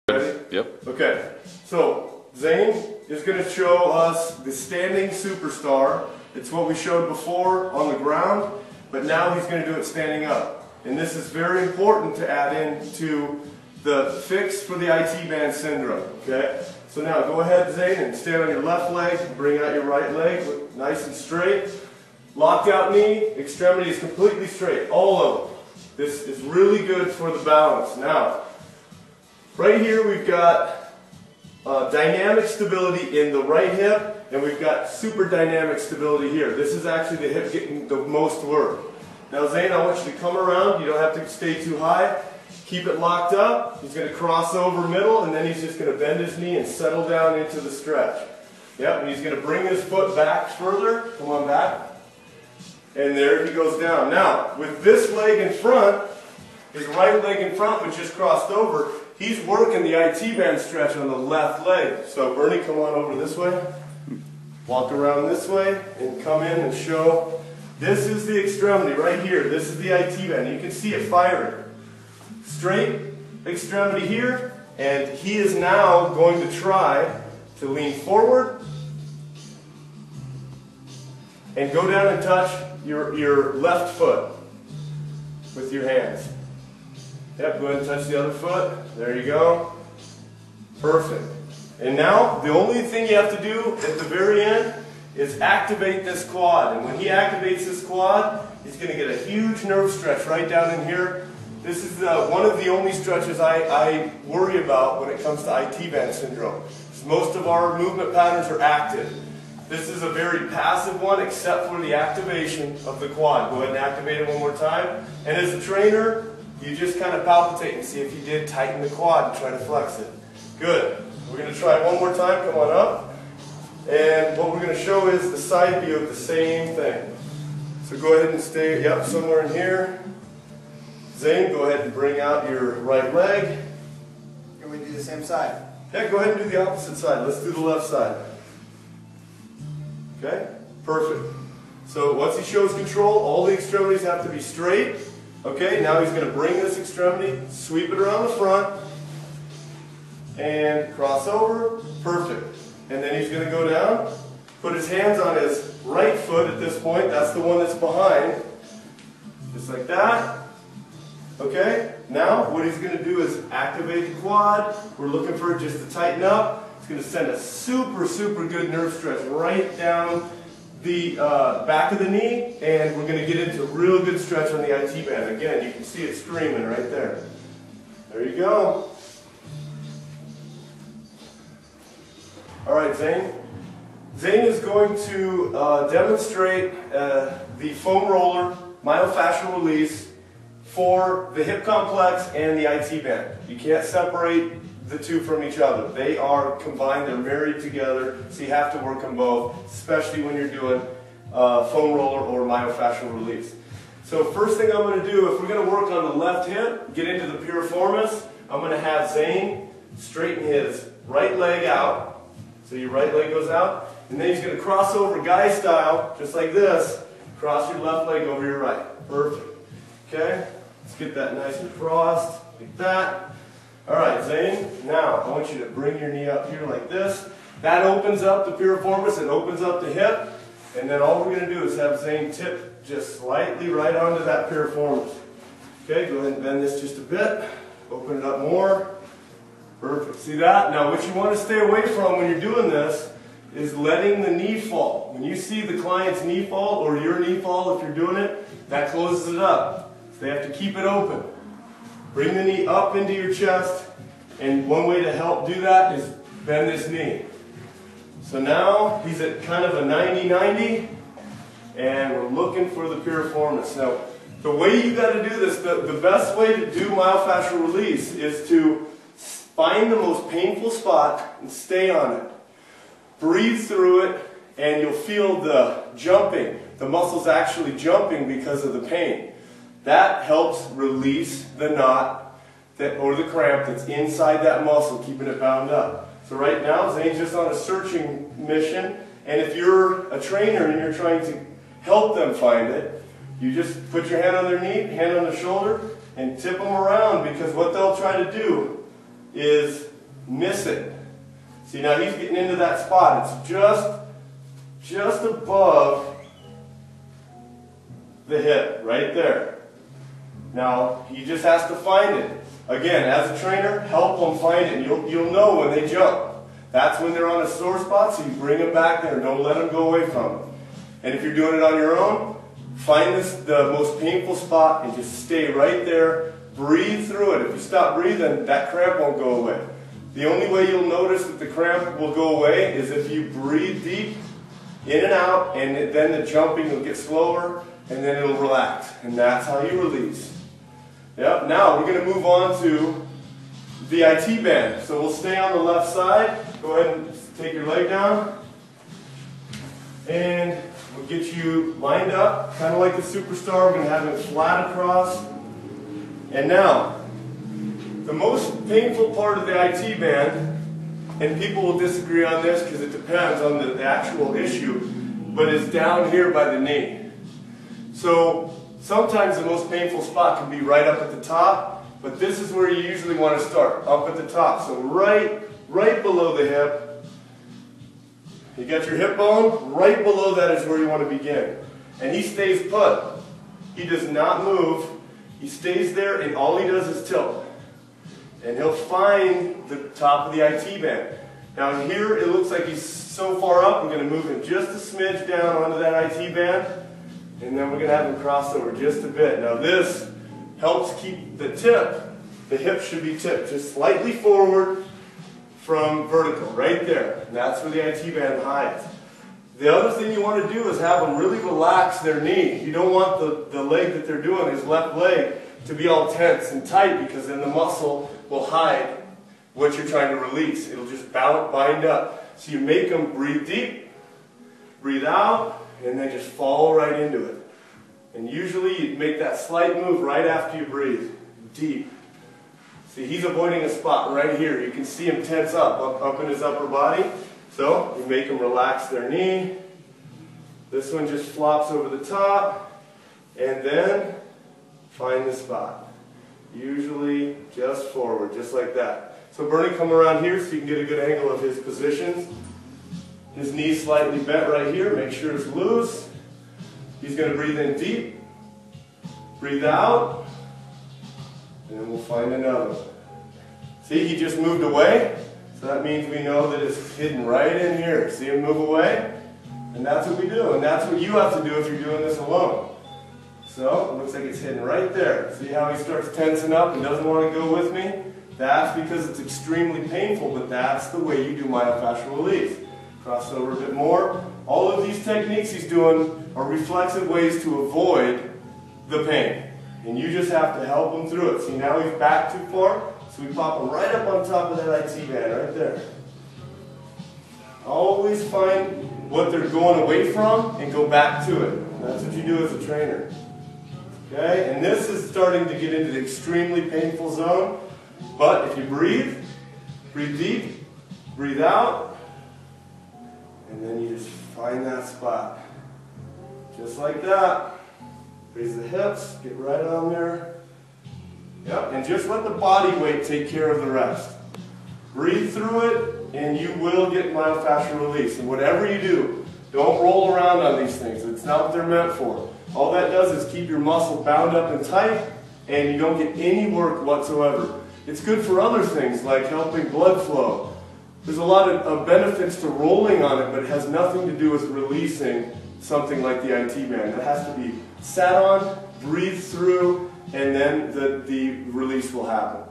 Ready? Yep. Okay, so Zane is going to show us the standing superstar. It's what we showed before on the ground, but now he's going to do it standing up. And this is very important to add in to the fix for the IT band syndrome. Okay, so now go ahead, Zane, and stand on your left leg, bring out your right leg, nice and straight. Locked out knee, extremity is completely straight, all of them. This is really good for the balance. Now, right here we've got dynamic stability in the right hip, and we've got super dynamic stability here. This is actually the hip getting the most work. Now Zane, I want you to come around. You don't have to stay too high. Keep it locked up. He's going to cross over middle, and then he's just going to bend his knee and settle down into the stretch. Yep, and he's going to bring his foot back further. Come on back. And there he goes down. Now, with this leg in front, his right leg in front, which just crossed over, he's working the IT band stretch on the left leg. So Bernie, come on over this way. Walk around this way and come in and show. This is the extremity right here. This is the IT band. You can see it firing. Straight extremity here, and he is now going to try to lean forward and go down and touch your left foot with your hands. Yep, go ahead and touch the other foot. There you go. Perfect. And now, the only thing you have to do at the very end is activate this quad. And when he activates this quad, he's going to get a huge nerve stretch right down in here. This is one of the only stretches I worry about when it comes to IT band syndrome. Most of our movement patterns are active. This is a very passive one except for the activation of the quad. Go ahead and activate it one more time. And as a trainer, you just kind of palpitate and see if you did tighten the quad and try to flex it. Good. We're going to try it one more time. Come on up. And what we're going to show is the side view of the same thing. So go ahead and stay, yep, somewhere in here. Zane, go ahead and bring out your right leg. Can we do the same side? Yeah, go ahead and do the opposite side. Let's do the left side. Okay, perfect. So once he shows control, all the extremities have to be straight. Okay, now he's going to bring this extremity, sweep it around the front, and cross over. Perfect. And then he's going to go down, put his hands on his right foot at this point. That's the one that's behind. Just like that. Okay, now what he's going to do is activate the quad. We're looking for it just to tighten up. It's going to send a super, super good nerve stretch right down the back of the knee, and we're going to get into a real good stretch on the IT band. Again, you can see it screaming right there. There you go. All right, Zane. Zane is going to demonstrate the foam roller myofascial release for the hip complex and the IT band. You can't separate the two from each other. They are combined, they're married together, so you have to work them both, especially when you're doing foam roller or myofascial release. So first thing I'm going to do, if we're going to work on the left hip, get into the piriformis, I'm going to have Zane straighten his right leg out. So your right leg goes out, and then he's going to cross over guy style, just like this, cross your left leg over your right. Perfect. Okay? Let's get that nice and crossed, like that. Alright, Zane, now I want you to bring your knee up here like this. That opens up the piriformis, it opens up the hip, and then all we're going to do is have Zane tip just slightly right onto that piriformis. Okay, go ahead and bend this just a bit, open it up more. Perfect, see that? Now what you want to stay away from when you're doing this is letting the knee fall. When you see the client's knee fall, or your knee fall if you're doing it, that closes it up. So they have to keep it open. Bring the knee up into your chest, and one way to help do that is bend this knee. So now he's at kind of a 90-90, and we're looking for the piriformis. Now, the way you got to do this, the best way to do myofascial release is to find the most painful spot and stay on it. Breathe through it, and you'll feel the jumping. The muscle's actually jumping because of the pain. That helps release the knot or the cramp that's inside that muscle, keeping it bound up. So right now, Zane's just on a searching mission, and if you're a trainer and you're trying to help them find it, you just put your hand on their knee, hand on their shoulder, and tip them around, because what they'll try to do is miss it. See, now he's getting into that spot. It's just above the hip, right there. Now, he just has to find it. Again, as a trainer, help them find it. You'll know when they jump. That's when they're on a sore spot, so you bring them back there. Don't let them go away from it. And if you're doing it on your own, find the most painful spot and just stay right there. Breathe through it. If you stop breathing, that cramp won't go away. The only way you'll notice that the cramp will go away is if you breathe deep, in and out, and then the jumping will get slower, and then it'll relax. And that's how you release. Yep, now we're going to move on to the IT band. So we'll stay on the left side. Go ahead and take your leg down. And we'll get you lined up, kind of like the superstar. We're going to have it flat across. And now, the most painful part of the IT band, and people will disagree on this because it depends on the actual issue, but is down here by the knee. So sometimes the most painful spot can be right up at the top, but this is where you usually want to start, up at the top. So right below the hip. You got your hip bone, right below that is where you want to begin. And he stays put. He does not move. He stays there, and all he does is tilt. And he'll find the top of the IT band. Now here it looks like he's so far up, we're going to move him just a smidge down onto that IT band, and then we're going to have him cross over just a bit. Now this helps keep the tip, the hip should be tipped just slightly forward from vertical, right there. And that's where the IT band hides. The other thing you want to do is have them really relax their knee. You don't want the leg that they're doing, his left leg, to be all tense and tight, because then the muscle will hide what you're trying to release. It'll just bind up. So you make them breathe deep, breathe out, and then just fall right into it. And usually you make that slight move right after you breathe, deep. See, he's avoiding a spot right here. You can see him tense up in his upper body. So you make them relax their knee. This one just flops over the top, and then find the spot. Usually just forward, just like that. So Bernie, come around here so you can get a good angle of his positions. His knee's slightly bent right here. Make sure it's loose. He's going to breathe in deep. Breathe out. And then we'll find another one. See, he just moved away. So that means we know that it's hidden right in here. See him move away? And that's what we do. And that's what you have to do if you're doing this alone. So, it looks like it's hidden right there. See how he starts tensing up and doesn't want to go with me? That's because it's extremely painful, but that's the way you do myofascial release. Cross over a bit more. All of these techniques he's doing are reflexive ways to avoid the pain. And you just have to help him through it. See, now he's back too far, so we pop him right up on top of that IT band, right there. Always find what they're going away from and go back to it. That's what you do as a trainer. Okay, and this is starting to get into the extremely painful zone, but if you breathe deep, breathe out, and then you just find that spot. Just like that. Raise the hips, get right on there. Yep, and just let the body weight take care of the rest. Breathe through it, and you will get myofascial release. And whatever you do, don't roll around on these things. It's not what they're meant for. All that does is keep your muscle bound up and tight, and you don't get any work whatsoever. It's good for other things, like helping blood flow. There's a lot of benefits to rolling on it, but it has nothing to do with releasing something like the IT band. It has to be sat on, breathe through, and then the release will happen.